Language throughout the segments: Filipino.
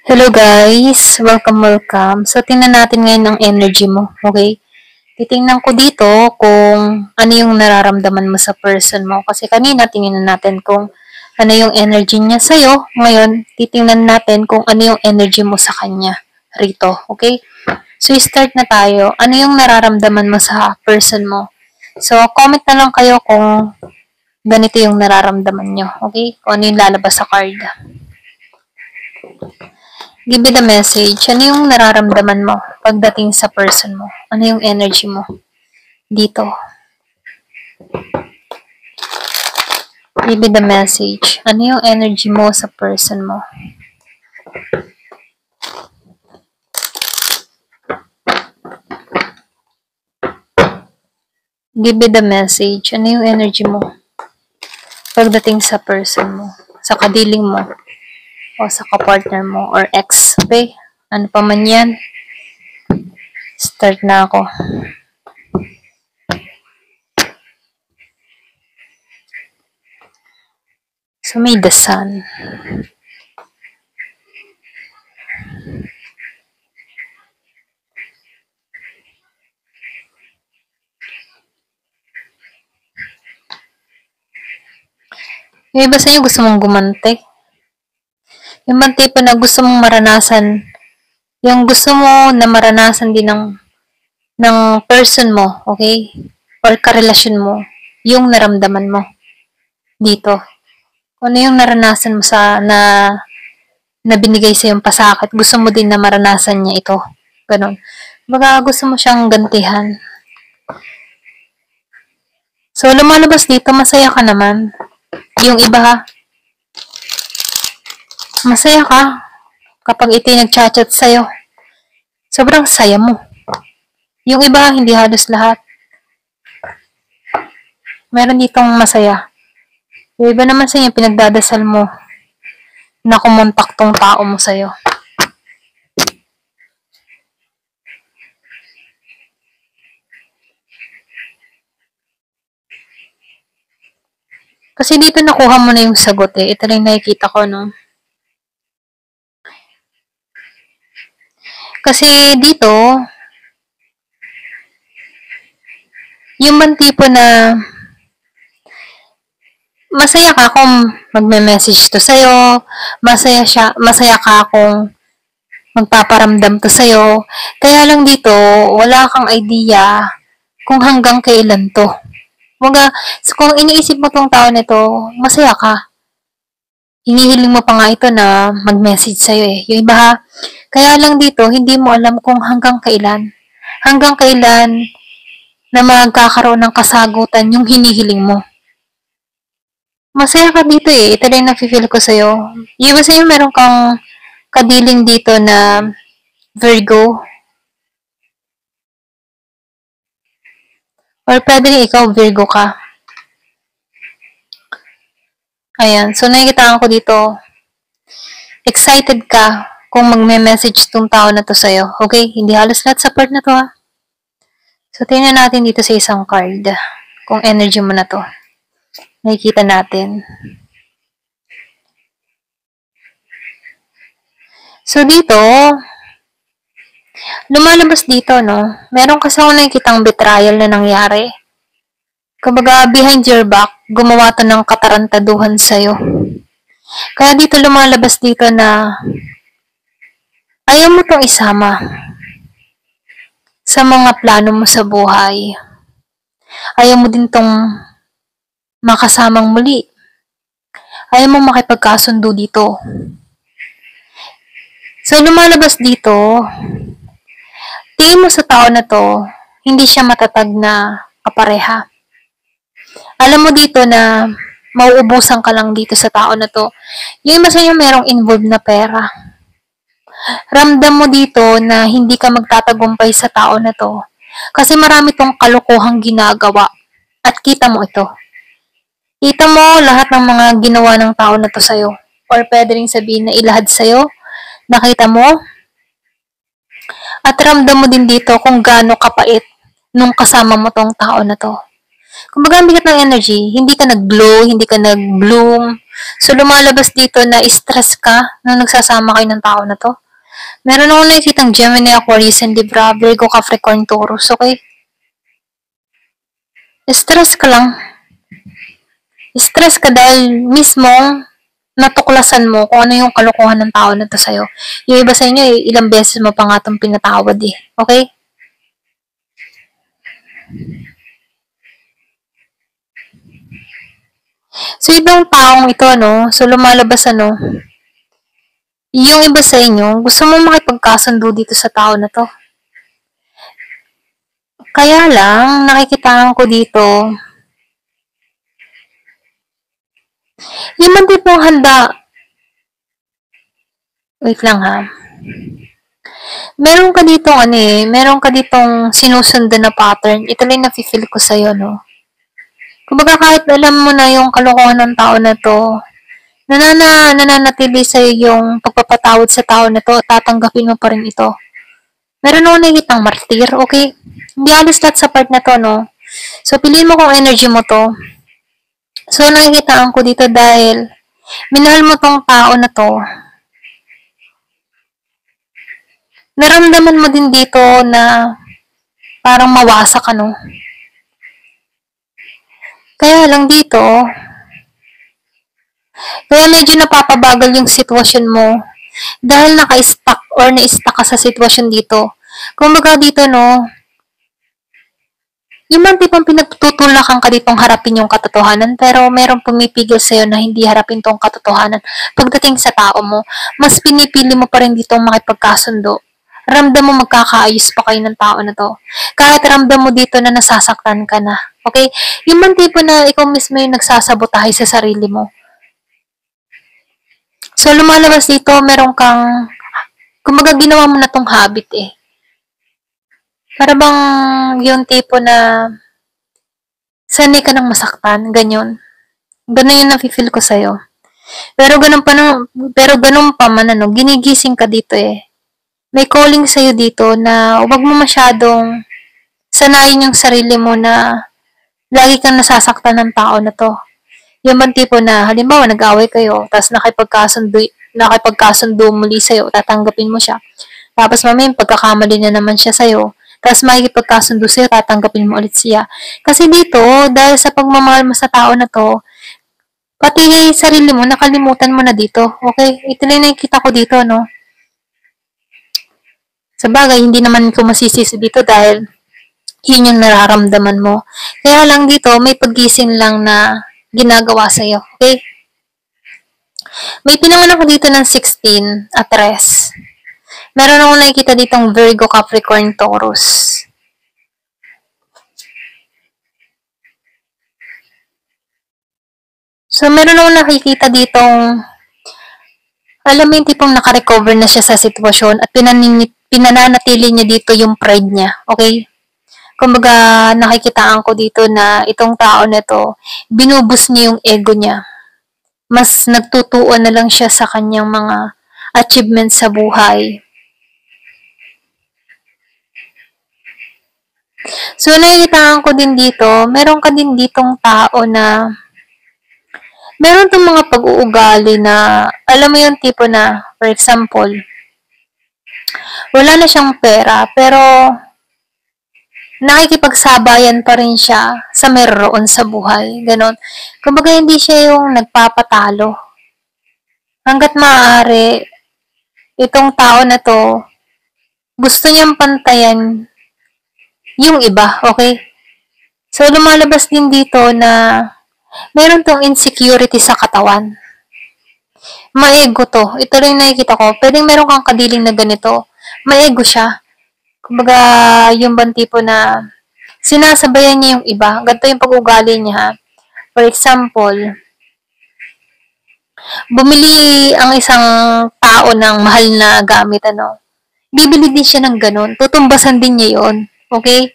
Hello guys! Welcome. So, tingnan natin ngayon ang energy mo, okay? Titingnan ko dito kung ano yung nararamdaman mo sa person mo. Kasi kanina tingnan natin kung ano yung energy niya sa'yo. Ngayon, titingnan natin kung ano yung energy mo sa kanya rito, okay? So, start na tayo. Ano yung nararamdaman mo sa person mo? So, comment na lang kayo kung ganito yung nararamdaman nyo, okay? Kung ano yung lalabas sa card. Give me the message. Ano yung nararamdaman mo pagdating sa person mo? Ano yung energy mo dito? Give me the message. Ano yung energy mo sa person mo? Give me the message. Ano yung energy mo pagdating sa person mo? Sa kadiling mo? O sa kapartner mo? Or ex? Okay? Ano pa man yan? Start na ako. So, may the sun. Yung iba sa inyo gusto mong gumante. Yung bang tipo na gusto mong maranasan, yung gusto mo na maranasan din ng person mo, okay? Or karelasyon mo, yung naramdaman mo dito. Ano yung naranasan mo na binigay sa yung pasakit, gusto mo din na maranasan niya ito. Ganon. Baga gusto mo siyang gantihan. So, lumalabas dito, masaya ka naman. Yung iba ha, masaya ka kapag ito nag-chat sa'yo. Sobrang saya mo. Yung iba, hindi halos lahat. Meron ditong masaya. Yung iba naman sa inyo, pinagdadasal mo na kumontak tong tao mo sa'yo. Kasi dito nakuha mo na yung sagot eh. Ito lang nakikita ko, no? Kasi dito, yung man tipo na masaya ka kung magme-message to sa'yo, masaya ka kung magpaparamdam to sa'yo. Kaya lang dito, wala kang idea kung hanggang kailan to. Kung iniisip mo tong tao nito, masaya ka. Hinihiling mo pa nga ito na mag-message sa'yo eh. Yung iba ha, kaya lang dito, hindi mo alam kung hanggang kailan. Hanggang kailan na magkakaroon ng kasagutan yung hinihiling mo. Masaya ka dito eh. Ito lang nafe-feel ko sa'yo. Yung iba sa'yo meron kang kadiling dito na Virgo. Or pwede rin ikaw, Virgo ka. Ayan. So, nakikitaan ko dito. Excited ka kung magme-message tong tao na to sa'yo. Okay? Hindi halos lahat sa part na to ha. So, tingnan natin dito sa isang card. Kung energy mo na to. Nakikita natin. So, dito, lumalabas dito, no? Meron kasi ako nakikitang betrayal na nangyari. Kumbaga, behind your back, gumawa to ng katarantaduhan sa'yo. Kaya dito lumalabas dito na ayaw mo tong isama sa mga plano mo sa buhay. Ayaw mo din tong makasamang muli. Ayaw mo makipagkasundo dito. So, lumalabas dito, tingin mo sa tao na to, hindi siya matatag na kapareha. Alam mo dito na mauubusan ka lang dito sa tao na to. Yung iba sa inyo merong involved na pera. Ramdam mo dito na hindi ka magtatagumpay sa tao na to. Kasi marami tong kalokohang ginagawa. At kita mo ito. Kita mo lahat ng mga ginawa ng tao na to sa'yo. Or pwede rin sabihin na ilahad sa'yo. Nakita mo? At ramdam mo din dito kung gaano kapait nung kasama mo tong tao na to. Kumbaga, ang bigat ng energy, hindi ka nag-glow, hindi ka nag-bloom. So, lumalabas dito na stress ka nung nagsasama kayo ng tao na to. Meron akong nakikitang Gemini, Aquarius, and Libra, Virgo, Capricorn, Taurus, okay? Stress ka lang. Stress ka dahil mismo natuklasan mo kung ano yung kalokohan ng tao na to sa'yo. Yung iba sa inyo, ilang beses mo pa nga itong pinatawad eh. Okay? So, ibang taong ito, no? So, lumalabas, yung iba sa inyo, gusto mo makipagkasundo dito sa tao na to. Kaya lang, nakikitaan ko dito, yung hindi pong handa, wait lang ha, meron ka ditong sinusundan na pattern, ito lang nafe-feel ko sa'yo, no? Kumbaga kahit alam mo na yung kalokohan ng tao na to, nananatili sa'yo yung pagpapatawad sa tao na to, tatanggapin mo pa rin ito. Meron ako nakikitang martir, okay? Hindi halos lahat sa part na to, no? So, piliin mo kung energy mo to. So, nakikitaan ko dito dahil minahal mo tong tao na to. Naramdaman mo din dito na parang mawasak, Kaya lang dito, kaya medyo napapabagal yung sitwasyon mo dahil naka-stuck or na-stuck ka sa sitwasyon dito. Kumbaga dito, yung man tipong pinagtutulakan ka ditong harapin yung katotohanan pero merong pumipigil sa'yo na hindi harapin tong katotohanan. Pagdating sa tao mo, mas pinipili mo pa rin ditong makipagkasundo. Ramdam mo magkakaayos pa kayo ng tao na to. Kahit ramdam mo dito na nasasaktan ka na. Okay? Yung man tipo na ikaw mismo yung nagsasabotahe sa sarili mo. So, lumalabas dito, meron kang, kumbaga ginawa mo na tong habit eh. Para bang yung tipo na sanay ka nang masaktan, ganyan. Ganun yung nafe-feel ko sa'yo. Pero ganun pa man, ginigising ka dito eh. May calling sa'yo dito na huwag mo masyadong sanayin yung sarili mo na lagi kang nasasaktan ng tao na to. Yung man tipo na, halimbawa, nag-away kayo, tapos nakipagkasundo muli sa'yo, tatanggapin mo siya. Tapos mamaya, pagkakamali na naman siya sa'yo, tapos makikipagkasundo sa'yo, tatanggapin mo ulit siya. Kasi dito, dahil sa pagmamahal mo sa tao na to, pati sarili mo, nakalimutan mo na dito. Okay? Ito lang nakikita ko dito, no? Sa bagay, hindi naman ko masisisi dito dahil yun yung nararamdaman mo. Kaya lang dito, may paggising lang na ginagawa sa'yo. Okay? May pinanganak ko dito ng 16 at res. Meron akong nakikita ditong Virgo, Capricorn, Taurus. So, meron akong nakikita ditong alam mo yung tipong nakarecover na siya sa sitwasyon at pinananatili niya dito yung pride niya. Okay? Kumbaga, nakikitaan ko dito na itong tao na to, binubus niya yung ego niya. Mas nagtutuon na lang siya sa kanyang mga achievements sa buhay. So, nakikitaan ko din dito, meron ka din ditong tao na meron tong mga pag-uugali na, alam mo yung tipo na, for example, wala na siyang pera, pero nakikipagsabayan pa rin siya sa meron sa buhay. Ganon. Kumbaga, hindi siya yung nagpapatalo. Hanggat maaari, itong tao na to, gusto niyang pantayan yung iba, okay? So, lumalabas din dito na meron tong insecurity sa katawan. Maego to. Ito rin nakikita ko. Pwedeng meron kang kadiling na ganito. Maego siya. Kumbaga, yung bang tipo na sinasabayan niya yung iba. Ganito yung pag-ugali niya. For example, bumili ang isang tao ng mahal na gamit, bibili din siya ng ganun. Tutumbasan din niya yon. Okay?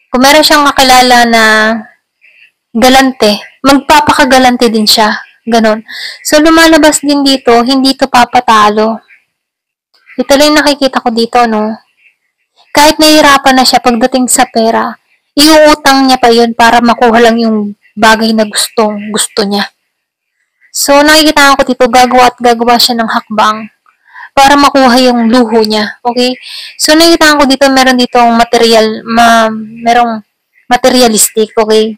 Kung meron siyang kakilala na galante, magpapakagalante din siya. Ganon. So, lumalabas din dito, hindi to papatalo. Ito lang nakikita ko dito, no? Kahit nahihirapan na siya pagdating sa pera, iuutang niya pa yun para makuha lang yung bagay na gusto niya. So, nakikita ko dito, gagawa at gagawa siya ng hakbang para makuha yung luho niya. Okay? So, nakikita ko dito, meron ditong merong materialistic. Okay?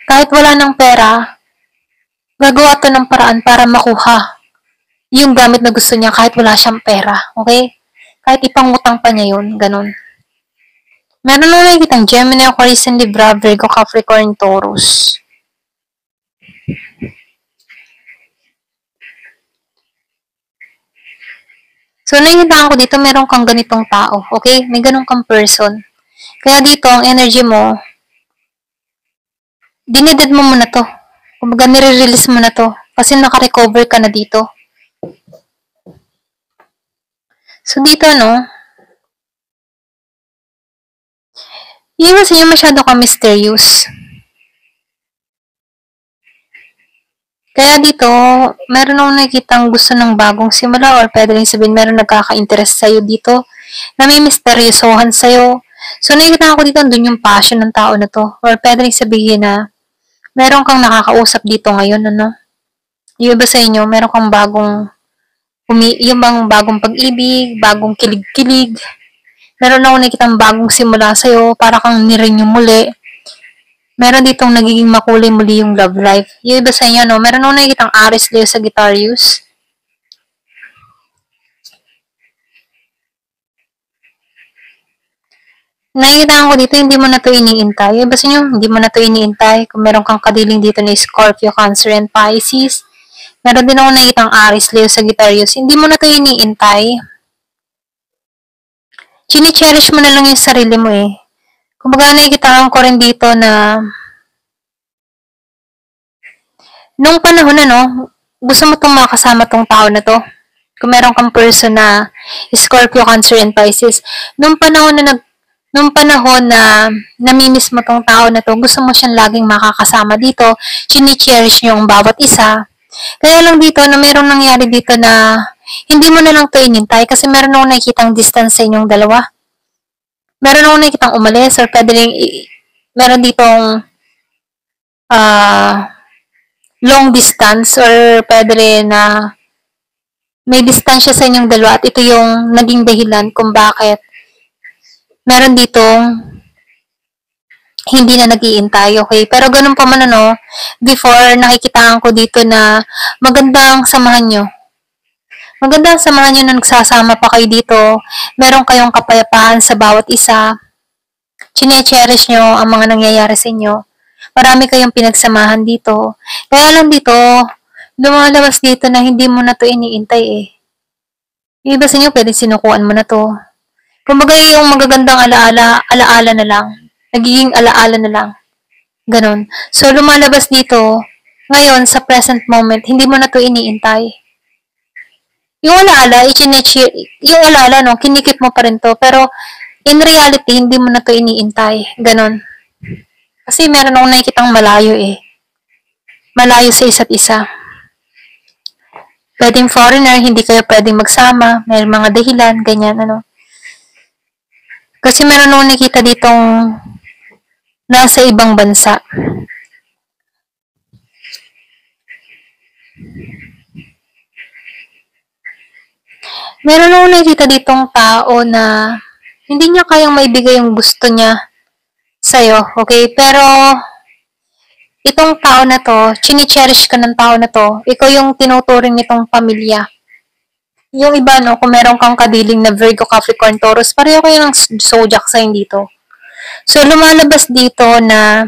Kahit wala ng pera, gagawa to ng paraan para makuha yung gamit na gusto niya kahit wala siyang pera. Okay? Kahit ipangutang pa niya yun. Ganun. Meron na nakikita Gemini, Aquarius, and Libra, Virgo, Capricorn, Taurus. So, nakikita ko dito, meron kang ganitong tao. Okay? May ganun kang person. Kaya dito, ang energy mo, dineded mo muna to. Kumbaga, nire-release mo na to. Kasi naka-recover ka na dito. So, dito, no, yung kasi yung masyado ka mysterious. Kaya dito, meron akong nakikitang gusto ng bagong simula or pwede rin sabihin meron nagkaka-interest sa'yo dito na may misteryosohan sa'yo. So, nakikita ko dito, andun yung passion ng tao na to. Or pwede rin sabihin na meron kang nakakausap dito ngayon, ano? Yung iba sa inyo, meron kang yung bang bagong pag-ibig, bagong kilig-kilig. Meron akong nakikitang bagong simula sa'yo, para kang nirenew muli. Meron ditong nagiging makulay muli yung love life. Yung iba sa inyo, no? Meron akong nakikitang Aries, Leo, Sagittarius. Nakikita ko dito, hindi mo na to iniintay. Yung iba sa inyo, hindi mo na to iniintay. Kung meron kang kadiling dito na Scorpio, Cancer, and Pisces. Meron din akong nakikitang Aries, Leo, Sagittarius. Hindi mo na to iniintay. Chini-cherish mo na lang yung sarili mo eh. Kumbaga nakikita ko rin dito na nung panahon na, no, gusto mo itong makasama tong tao na to. Kung meron kang person na Scorpio, Cancer, and Pisces, nung panahon na namimiss mo tong tao na to, gusto mo siyang laging makakasama dito, chini-cherish nyo ang bawat isa. Kaya lang dito, na merong nangyari dito na hindi mo na lang to inintay kasi meron akong nakikitang distance sa inyong dalawa. Meron akong nakikitang umalis or pwede rin, meron ditong long distance or pwede rin na may distansya sa inyong dalawa at ito yung naging dahilan kung bakit meron ditong hindi na nag-iintay, okay? Pero ganun pa man ano, before nakikitaan ko dito na magandang samahan nyo. Magandang samahan nyo na nagsasama pa kayo dito. Meron kayong kapayapaan sa bawat isa. Chine-cherish nyo ang mga nangyayari sa inyo. Marami kayong pinagsamahan dito. Kaya lang dito, lumalabas dito na hindi mo na to iniintay eh. Yung iba sa inyo, pwedeng sinukuan mo na to. Kumbaga yung magagandang alaala na lang. Nagiging alaala na lang. Ganon. So, lumalabas dito, ngayon, sa present moment, hindi mo na to iniintay. Yung alaala, yung alaala, no, kinikip mo pa rin to. Pero, in reality, hindi mo na to iniintay. Ganon. Kasi meron akong nakikitang malayo eh. Malayo sa isa't isa. Pwedeng foreigner, hindi kayo pwedeng magsama. May mga dahilan, ganyan, ano. Kasi meron akong nakita ditong nasa ibang bansa. Meron akong nakita ditong tao na hindi niya kayang maibigay yung gusto niya sa'yo, okay? Pero, itong tao na to, chini-cherish ka ng tao na to, ikaw yung tinuturing nitong pamilya. Yung iba, no, kung meron kang kadiling na Virgo, Capricorn, Taurus, pareho kayo ng zodiac sign dito. So, lumalabas dito na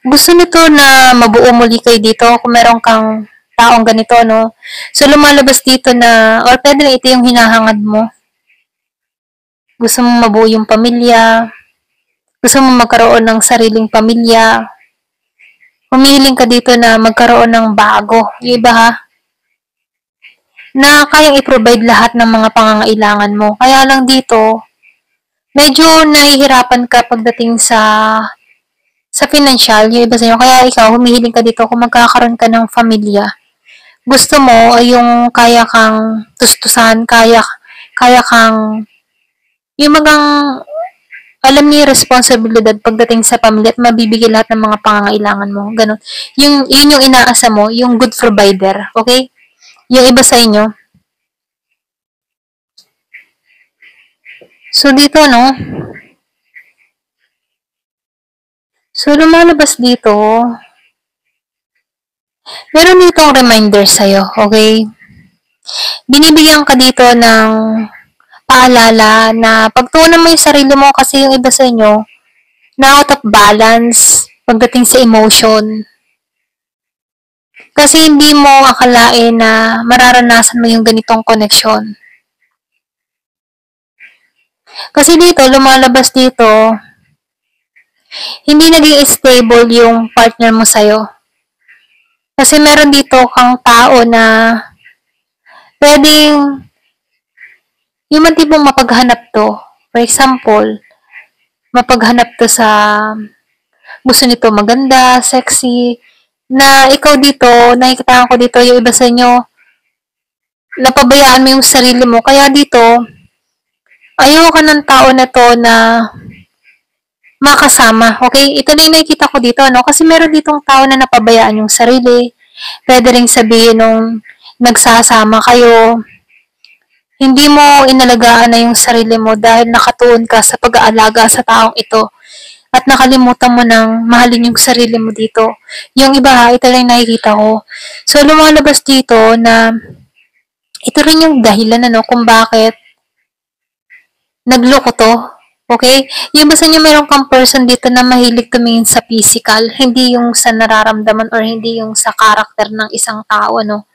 gusto nito na mabuo muli kayo dito kung meron kang taong ganito, no? So, lumalabas dito na, or pwede na ito yung hinahangad mo. Gusto mo mabuo yung pamilya, gusto mo magkaroon ng sariling pamilya, humihiling ka dito na magkaroon ng bago. Yung iba ha, na kayang i-provide lahat ng mga pangangailangan mo. Kaya lang dito, medyo nahihirapan ka pagdating sa financial, yung iba sa inyo. Kaya ikaw, humihiling ka dito kung magkakaroon ka ng pamilya. Gusto mo ay yung kaya kang tustusan, kaya kang yung magang alam niya yung responsibilidad pagdating sa pamilya at mabibigay lahat ng mga pangangailangan mo. Ganun. Yun yung inaasa mo, yung good provider. Okay? Yung iba sa inyo. So, dito, no? So, lumalabas dito, meron ditong reminder sa'yo. Okay? Binibigyan ka dito ng paalala na pagtuunan mo yung sarili mo kasi yung iba sa inyo, na out of balance pagdating sa emotion. Kasi hindi mo akalain na mararanasan mo yung ganitong koneksyon. Kasi dito, lumalabas dito, hindi naging stable yung partner mo sa'yo. Kasi meron dito kang tao na pwedeng yung matibong mapaghanap to. For example, mapaghanap to sa gusto nito maganda, sexy, na ikaw dito, nakikita ko dito yung iba sa inyo, napabayaan mo yung sarili mo. Kaya dito, ayaw ka ng tao na to na makasama. Okay? Ito na yung nakikita ko dito, no? Kasi meron ditong tao na napabayaan yung sarili. Pwede rin sabihin nung nagsasama kayo, hindi mo inalagaan na yung sarili mo dahil nakatuon ka sa pag-aalaga sa taong ito. At nakalimutan mo nang mahalin yung sarili mo dito. Yung iba, ito lang nakikita ko. So, lumalabas dito na ito rin yung dahilan kung bakit nagloko to. Okay? Yung basta nyo meron kang person dito na mahilig tumingin sa physical, hindi yung sa nararamdaman or hindi yung sa karakter ng isang tao, no?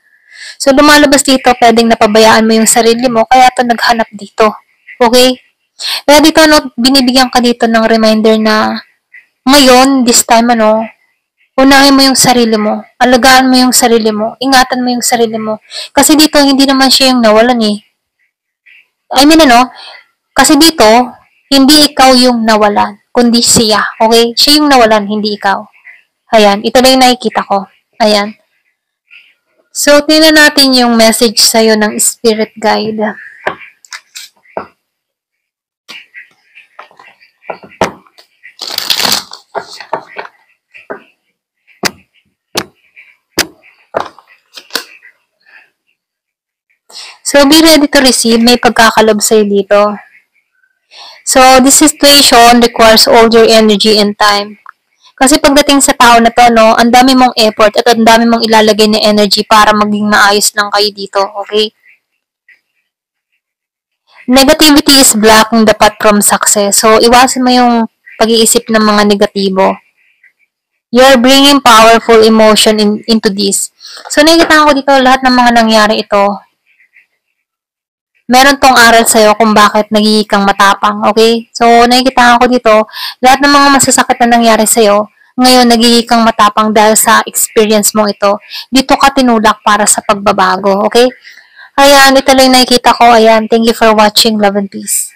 So, lumalabas dito, pwedeng napabayaan mo yung sarili mo, kaya to naghanap dito. Okay? Kaya dito, binibigyan ka dito ng reminder na ngayon, this time, unahin mo yung sarili mo. Alagaan mo yung sarili mo. Ingatan mo yung sarili mo. Kasi dito, hindi naman siya yung nawalan eh. I mean, kasi dito, hindi ikaw yung nawalan, kundi siya. Okay? Siya yung nawalan, hindi ikaw. Ayan. Ito na yung nakikita ko. Ayan. So, tingnan natin yung message sa'yo ng Spirit Guide. So, be ready to receive. May pagkakalob sa'yo dito. So, this situation requires all your energy and time. Kasi pagdating sa tao na to, ang dami mong effort at ang dami mong ilalagay na energy para maging maayos lang kayo dito, okay? Negativity is blocking the path from success. So, iwasan mo yung pag-iisip ng mga negatibo. You're bringing powerful emotion into this. So, nakikita ko dito, lahat ng mga nangyari ito, meron tong aral sa'yo kung bakit nagiging kang matapang, okay? So, nakikita ko dito, lahat ng mga masasakit na nangyari sa'yo, ngayon nagiging kang matapang dahil sa experience mo ito. Dito ka tinulak para sa pagbabago, okay? Ayan, ito lang nakikita ko. Ayan, thank you for watching. Love and peace.